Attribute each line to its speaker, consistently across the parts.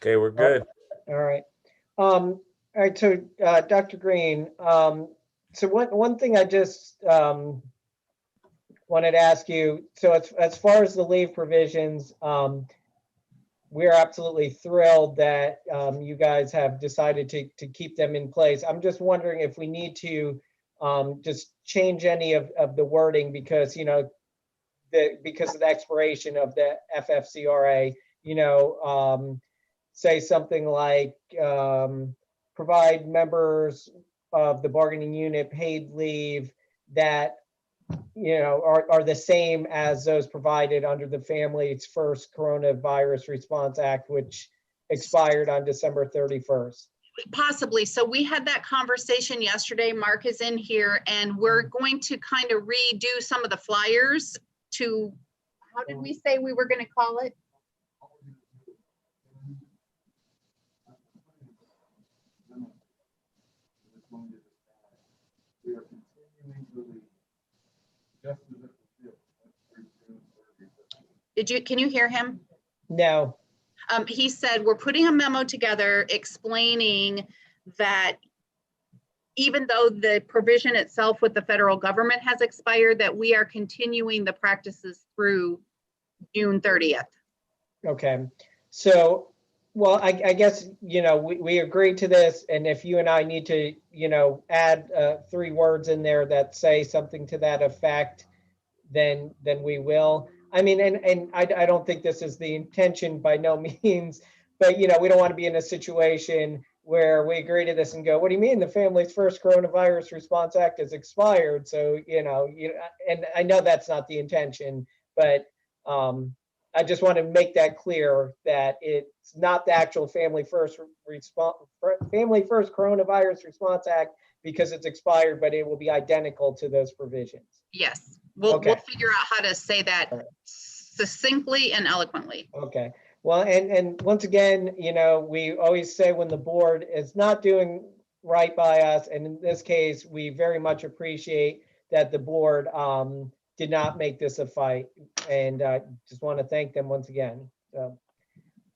Speaker 1: Okay, we're good.
Speaker 2: All right. All right. So, Dr. Green, so one thing I just wanted to ask you. So, as far as the leave provisions, we're absolutely thrilled that you guys have decided to keep them in place. I'm just wondering if we need to just change any of the wording because because of the expiration of the FFCRA. Say something like provide members of the bargaining unit paid leave that are the same as those provided under the Family's First Coronavirus Response Act, which expired on December 31st.
Speaker 3: Possibly. So we had that conversation yesterday. Mark is in here, and we're going to kind of redo some of the flyers to, how did we say we were going to call it? Can you hear him?
Speaker 2: No.
Speaker 3: He said, we're putting a memo together explaining that even though the provision itself with the federal government has expired, that we are continuing the practices through June 30th.
Speaker 2: Okay. So, well, I guess, we agreed to this. And if you and I need to, add 3 words in there that say something to that effect, then we will. I mean, and I don't think this is the intention by no means, but, we don't want to be in a situation where we agree to this and go, what do you mean the Family's First Coronavirus Response Act is expired? So, and I know that's not the intention, but I just want to make that clear that it's not the actual Family First Coronavirus Response Act because it's expired, but it will be identical to those provisions.
Speaker 3: Yes. We'll figure out how to say that succinctly and eloquently.
Speaker 2: Okay. Well, and once again, we always say when the board is not doing right by us, and in this case, we very much appreciate that the board did not make this a fight, and just want to thank them once again. So,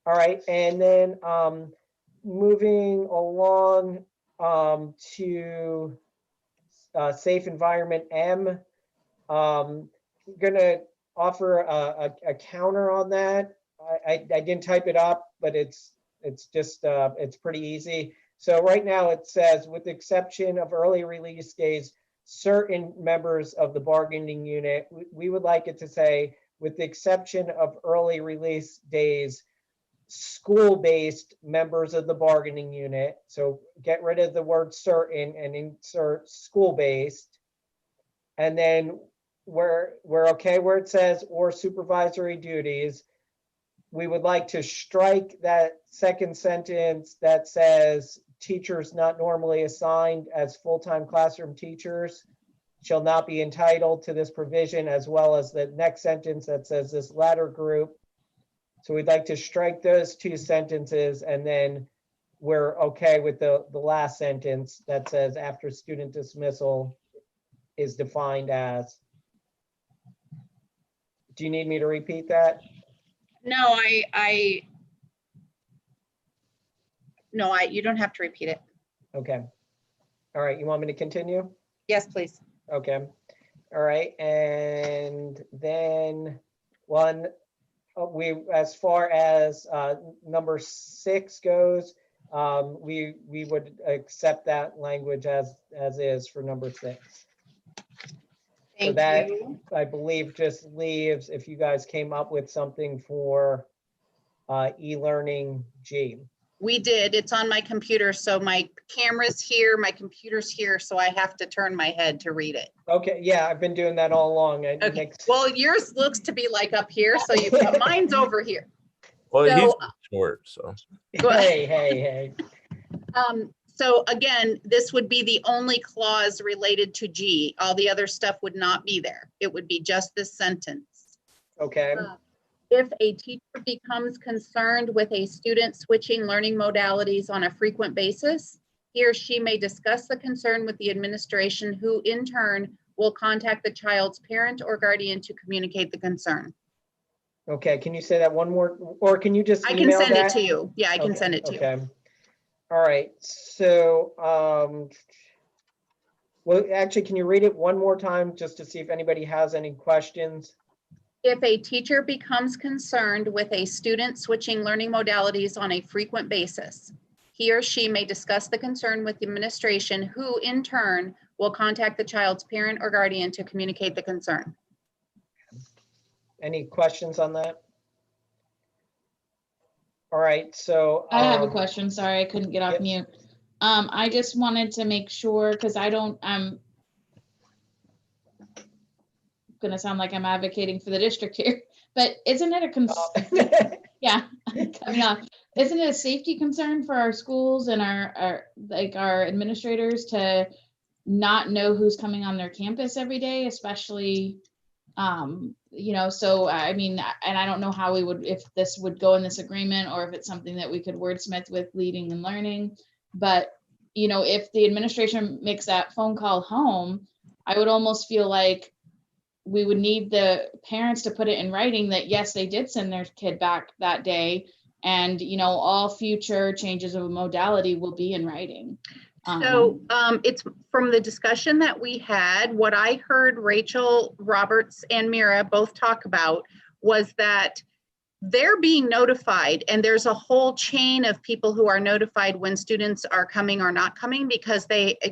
Speaker 2: all right, and then moving along to Safe Environment M. Gonna offer a counter on that. I didn't type it up, but it's just it's pretty easy. So right now it says, with the exception of early release days, certain members of the bargaining unit, we would like it to say, with the exception of early release days, school-based members of the bargaining unit. So get rid of the word certain and insert school-based. And then we're okay where it says or supervisory duties. We would like to strike that second sentence that says teachers not normally assigned as full-time classroom teachers shall not be entitled to this provision, as well as the next sentence that says this latter group. So we'd like to strike those 2 sentences, and then we're okay with the last sentence that says after student dismissal is defined as. Do you need me to repeat that?
Speaker 3: No, you don't have to repeat it.
Speaker 2: Okay. All right, you want me to continue?
Speaker 3: Yes, please.
Speaker 2: Okay. All right, and then as far as number 6 goes, we would accept that language as is for number 6.
Speaker 3: Thank
Speaker 2: so that
Speaker 3: you.
Speaker 2: I believe just leaves if you guys came up with something for e-learning G.
Speaker 3: We did. It's on my computer, so my camera's here, my computer's here, so I have to turn my head to read it.
Speaker 2: Okay, yeah, I've been doing that all along.
Speaker 3: Okay. Well, yours looks to be like up here, so mine's over here.
Speaker 1: Well, he's short, so.
Speaker 2: Hey.
Speaker 3: So again, this would be the only clause related to G. All the other stuff would not be there. It would be just this sentence.
Speaker 2: Okay.
Speaker 3: If a teacher becomes concerned with a student switching learning modalities on a frequent basis, he or she may discuss the concern with the administration, who in turn will contact the child's parent or guardian to communicate the concern.
Speaker 2: Okay, can you say that one more, or can you just
Speaker 3: I
Speaker 2: email
Speaker 3: can send it
Speaker 2: that?
Speaker 3: to you. Yeah, I can
Speaker 2: Okay,
Speaker 3: send it to you.
Speaker 2: Okay. All right, so, well, actually, can you read it one more time just to see if anybody has any questions?
Speaker 3: If a teacher becomes concerned with a student switching learning modalities on a frequent basis, he or she may discuss the concern with the administration, who in turn will contact the child's parent or guardian to communicate the concern.
Speaker 2: Any questions on that? All right, so.
Speaker 4: I have a question. Sorry, I couldn't get off
Speaker 2: Yep.
Speaker 4: mute. I just wanted to make sure, because I'm gonna sound like I'm advocating for the district here, but isn't it a yeah, cut me off. Isn't it a safety concern for our schools and our administrators to not know who's coming on their campus every day, especially, you know, so I mean, and I don't know how we would, if this would go in this agreement or if it's something that we could wordsmith with leading and learning, but you know, if the administration makes that phone call home, I would almost feel like we would need the parents to put it in writing that yes, they did send their kid back that day, and you know, all future changes of a modality will be in writing.
Speaker 3: So it's from the discussion that we had, what I heard Rachel Roberts and Mira both talk about was that they're being notified, and there's a whole chain of people who are notified when students are coming or not coming, because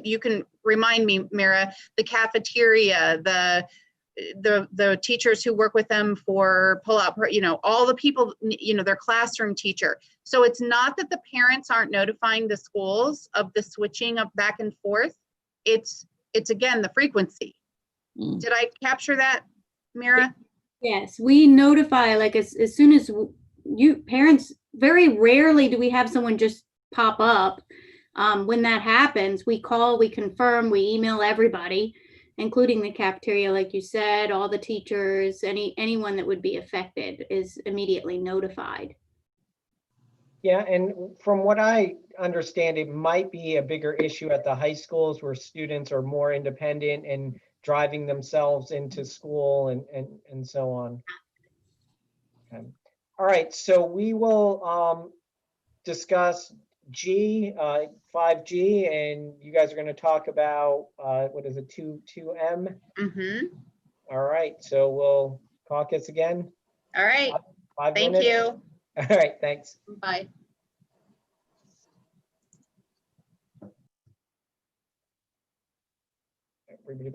Speaker 3: you can remind me, Mira, the cafeteria, the teachers who work with them for pull-out, you know, all the people, you know, their classroom teacher. So it's not that the parents aren't notifying the schools of the switching of back and forth. It's again, the frequency. Did I capture that, Mira?
Speaker 5: Yes, we notify, like as soon as parents, very rarely do we have someone just pop up. When that happens, we call, we confirm, we email everybody, including the cafeteria, like you said, all the teachers, anyone that would be affected is immediately notified.
Speaker 2: Yeah, and from what I understand, it might be a bigger issue at the high schools where students are more independent and driving themselves into school and so on. Okay. All right, so we will discuss 5G, and you guys are going to talk about what is it, 2M?
Speaker 3: Mm-hmm.
Speaker 2: All right, so we'll caucus again.
Speaker 3: All right.
Speaker 2: 5
Speaker 3: Thank
Speaker 2: minutes.
Speaker 3: you.
Speaker 2: All right, thanks.
Speaker 3: Bye.
Speaker 2: Everybody